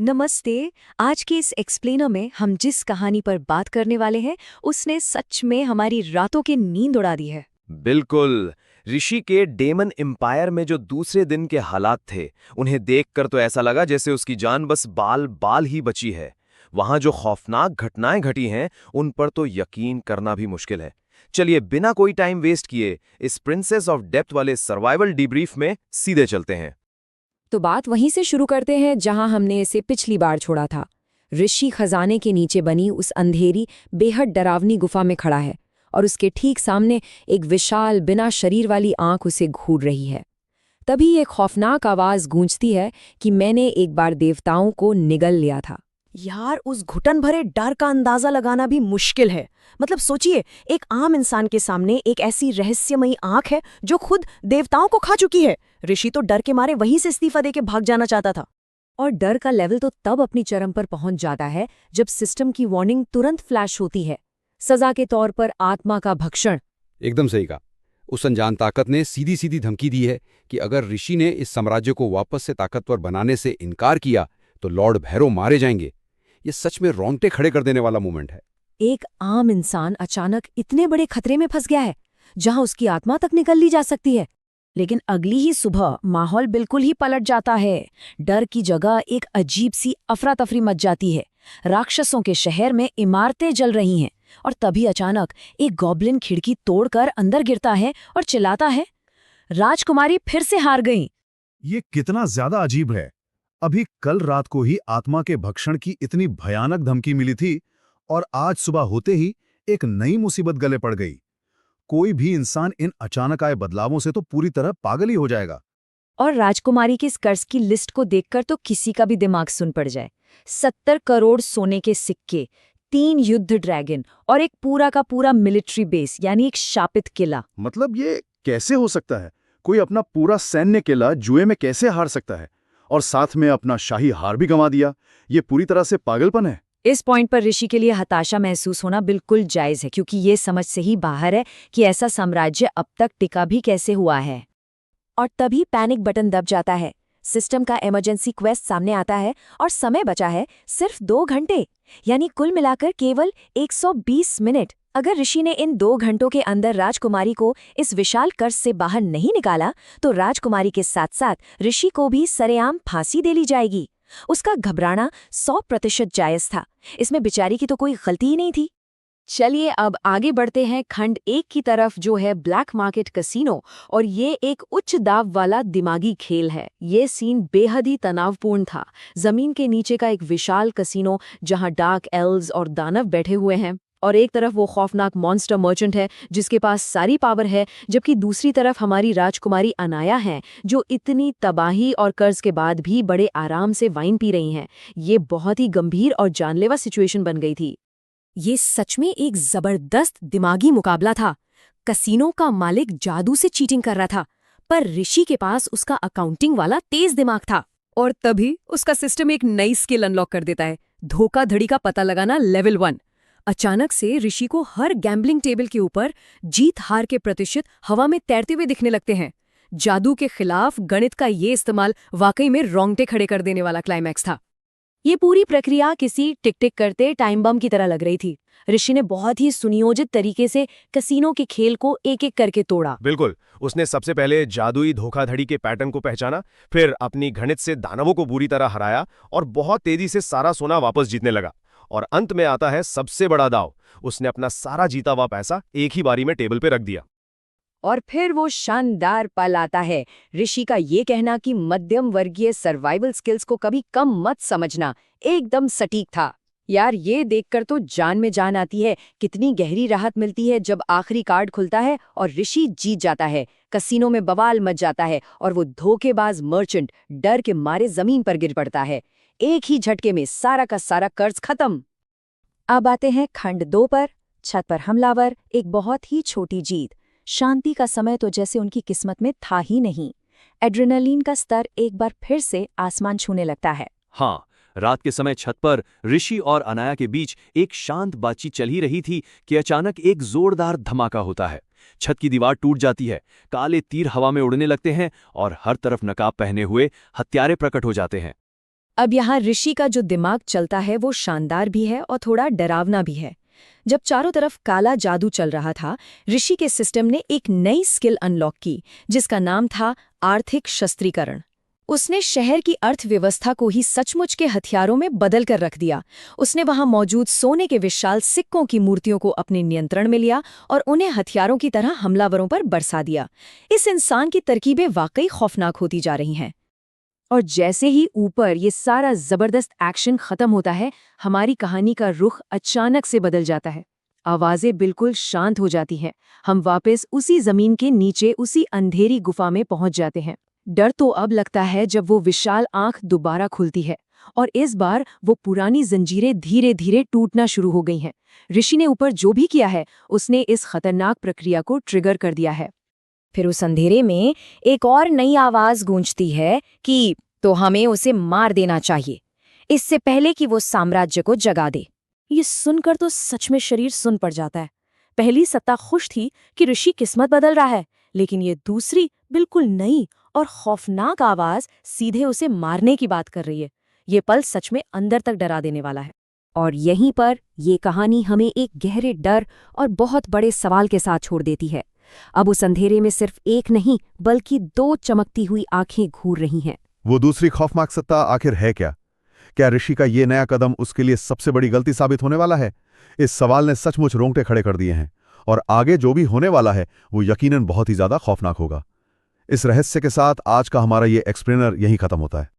नमस्ते। आज के इस एक्सप्लेनर में हम जिस कहानी पर बात करने वाले हैं उसने सच में हमारी रातों की नींद उड़ा दी है। बिल्कुल। ऋषि के डेमन एम्पायर में जो दूसरे दिन के हालात थे, उन्हें देखकर तो ऐसा लगा जैसे उसकी जान बस बाल बाल ही बची है। वहां जो खौफनाक घटनाएं घटी हैं, उन पर तो यकीन करना भी मुश्किल है। चलिए बिना कोई टाइम वेस्ट किए इस प्रिंसेस ऑफ डेप्थ वाले सर्वाइवल डीब्रीफ में सीधे चलते हैं। तो बात वहीं से शुरू करते हैं जहां हमने इसे पिछली बार छोड़ा था। ऋषि खजाने के नीचे बनी उस अंधेरी बेहद डरावनी गुफा में खड़ा है और उसके ठीक सामने एक विशाल बिना शरीर वाली आंख उसे घूर रही है। तभी एक खौफनाक आवाज गूंजती है कि मैंने एक बार देवताओं को निगल लिया था। यार, उस घुटन भरे डर का अंदाजा लगाना भी मुश्किल है। मतलब सोचिए, एक आम इंसान के सामने एक ऐसी रहस्यमयी आंख है जो खुद देवताओं को खा चुकी है। ऋषि तो डर के मारे वहीं से इस्तीफा देके भाग जाना चाहता था। और डर का लेवल तो तब अपनी चरम पर पहुंच जाता है जब सिस्टम की वार्निंग तुरंत फ्लैश होती है। सजा के तौर पर आत्मा का भक्षण। एकदम सही कहा। उस अनजान ताकत ने सीधी सीधी धमकी दी है कि अगर ऋषि ने इस साम्राज्य को वापस से ताकतवर बनाने से इनकार किया तो लॉर्ड भैरव मारे जाएंगे। ये सच में रोंगटे खड़े कर देने वाला मोमेंट है। एक आम इंसान अचानक इतने बड़े खतरे में फंस गया है जहां उसकी आत्मा तक निकल ली जा सकती है। लेकिन अगली ही सुबह माहौल बिल्कुल ही पलट जाता है। डर की जगह एक अजीब सी अफरा तफरी मच जाती है। राक्षसों के शहर में इमारतें जल रही हैं और तभी अचानक एक गॉब्लिन खिड़की तोड़कर अंदर गिरता है और चिल्लाता है, राजकुमारी फिर से हार गई। ये कितना ज्यादा अजीब है। अभी कल रात को ही आत्मा के भक्षण की इतनी भयानक धमकी मिली थी और आज सुबह होते ही एक नई मुसीबत गले पड़ गई। कोई भी इंसान इन अचानक आए बदलावों से तो पूरी तरह पागल ही हो जाएगा। और राजकुमारी की इस कर्ज की लिस्ट को देखकर तो किसी का भी दिमाग सुन पड़ जाए। 70 करोड़ सोने के सिक्के, 3 युद्ध ड्रैगन और एक पूरा का पूरा मिलिट्री बेस यानी एक शापित किला। मतलब ये कैसे हो सकता है? कोई अपना पूरा सैन्य किला जुए में कैसे हार सकता है? और साथ में अपना शाही हार भी गंवा दिया। ये पूरी तरह से पागलपन है। इस पॉइंट पर ऋषि के लिए हताशा महसूस होना बिल्कुल जायज है, क्योंकि ये समझ से ही बाहर है कि ऐसा साम्राज्य अब तक टिका भी कैसे हुआ है। और तभी पैनिक बटन दब जाता है। सिस्टम का इमरजेंसी क्वेस्ट सामने आता है और समय बचा है सिर्फ 2 घंटे, यानी कुल मिलाकर केवल 120 मिनट। अगर ऋषि ने इन 2 घंटों के अंदर राजकुमारी को इस विशाल कर्ज से बाहर नहीं निकाला तो राजकुमारी के साथ साथ ऋषि को भी सरेआम फांसी दे ली जाएगी। उसका घबराना 100% जायज था। इसमें बेचारी की तो कोई गलती ही नहीं थी। चलिए अब आगे बढ़ते हैं खंड 1 की तरफ, जो है ब्लैक मार्केट कसीनो। और ये एक उच्च दाव वाला दिमागी खेल है। ये सीन बेहद ही तनावपूर्ण था। जमीन के नीचे का एक विशाल कसीनो जहां डार्क एल्व्स और दानव बैठे हुए हैं, और एक तरफ वो खौफनाक मॉन्स्टर मर्चेंट है जिसके पास सारी पावर है, जबकि दूसरी तरफ हमारी राजकुमारी अनाया है जो इतनी तबाही और कर्ज के बाद भी बड़े आराम से वाइन पी रही हैं। ये बहुत ही गंभीर और जानलेवा सिचुएशन बन गई थी। ये सच में एक जबरदस्त दिमागी मुकाबला था। कसीनो का मालिक जादू से चीटिंग कर रहा था, पर ऋषि के पास उसका अकाउंटिंग वाला तेज दिमाग था। और तभी उसका सिस्टम एक नई स्किल अनलॉक कर देता है, धोखाधड़ी का पता लगाना लेवल 1। अचानक से ऋषि को हर गैम्बलिंग टेबल के ऊपर जीत हार के प्रतिशत हवा में तैरते हुए दिखने लगते हैं। जादू के खिलाफ गणित का ये इस्तेमाल वाकई में रोंगटे खड़े कर देने वाला क्लाइमैक्स था। ये पूरी प्रक्रिया किसी टिक टिक करते टाइम बम की तरह लग रही थी। ऋषि ने बहुत ही सुनियोजित तरीके से कसीनो के खेल को एक एक करके तोड़ा। बिल्कुल। उसने सबसे पहले जादुई धोखाधड़ी के पैटर्न को पहचाना, फिर अपनी गणित से दानवों को बुरी तरह हराया और बहुत तेजी से सारा सोना वापस जीतने लगा। और अंत में आता है सबसे बड़ा दाव। उसने अपना सारा जीता हुआ पैसा एक ही बारी में टेबल पे रख दिया। और फिर वो शानदार पल आता है। ऋषि का ये कहना कि मध्यम वर्गीय सर्वाइवल स्किल्स को कभी कम मत समझना एकदम सटीक था। यार, ये देखकर तो जान में जान आती है। कितनी गहरी राहत मिलती है जब आखिरी कार्ड खुलता है और ऋषि जीत जाता है। कसीनो में बवाल मच जाता है और वो धोखेबाज मर्चेंट डर के मारे जमीन पर गिर पड़ता है। एक ही झटके में सारा का सारा कर्ज खत्म। अब आते हैं खंड 2 पर, छत पर हमलावर। एक बहुत ही छोटी जीत। शांति का समय तो जैसे उनकी किस्मत में था ही नहीं। एड्रेनलिन का स्तर एक बार फिर से आसमान छूने लगता है। हाँ, रात के समय छत पर ऋषि और अनाया के बीच एक शांत बातचीत चल ही रही थी कि अचानक एक जोरदार धमाका होता है। छत की दीवार टूट जाती है, काले तीर हवा में उड़ने लगते हैं और हर तरफ नकाब पहने हुए हत्यारे प्रकट हो जाते हैं। अब यहाँ ऋषि का जो दिमाग चलता है वो शानदार भी है और थोड़ा डरावना भी है। जब चारों तरफ काला जादू चल रहा था, ऋषि के सिस्टम ने एक नई स्किल अनलॉक की जिसका नाम था आर्थिक शस्त्रीकरण। उसने शहर की अर्थव्यवस्था को ही सचमुच के हथियारों में बदल कर रख दिया। उसने वहां मौजूद सोने के विशाल सिक्कों की मूर्तियों को अपने नियंत्रण में लिया और उन्हें हथियारों की तरह हमलावरों पर बरसा दिया। इस इंसान की तरकीबें वाकई खौफनाक होती जा रही हैं। और जैसे ही ऊपर ये सारा जबरदस्त एक्शन खत्म होता है, हमारी कहानी का रुख अचानक से बदल जाता है। आवाजें बिल्कुल शांत हो जाती हैं। हम वापस उसी जमीन के नीचे उसी अंधेरी गुफा में पहुंच जाते हैं। डर तो अब लगता है जब वो विशाल आंख दोबारा खुलती है और इस बार वो पुरानी जंजीरें धीरे धीरे टूटना शुरू हो गई हैं। ऋषि ने ऊपर जो भी किया है, उसने इस खतरनाक प्रक्रिया को ट्रिगर कर दिया है। फिर उस अंधेरे में एक और नई आवाज गूंजती है कि तो हमें उसे मार देना चाहिए, इससे पहले कि वो साम्राज्य को जगा दे। ये सुनकर तो सच में शरीर सुन पड़ जाता है। पहली सत्ता खुश थी कि ऋषि किस्मत बदल रहा है, लेकिन ये दूसरी बिल्कुल नई और खौफनाक आवाज सीधे उसे मारने की बात कर रही है। ये पल सच में अंदर तक डरा देने वाला है। और यहीं पर ये कहानी हमें एक गहरे डर और बहुत बड़े सवाल के साथ छोड़ देती है। अब उस अंधेरे में सिर्फ एक नहीं बल्कि 2 चमकती हुई आंखें घूर रही हैं। वो दूसरी खौफनाक सत्ता आखिर है क्या? क्या ऋषि का ये नया कदम उसके लिए सबसे बड़ी गलती साबित होने वाला है? इस सवाल ने सचमुच रोंगटे खड़े कर दिए हैं और आगे जो भी होने वाला है वो यकीनन बहुत ही ज्यादा खौफनाक होगा। इस रहस्य के साथ आज का हमारा ये एक्सप्लेनर यहीं खत्म होता है।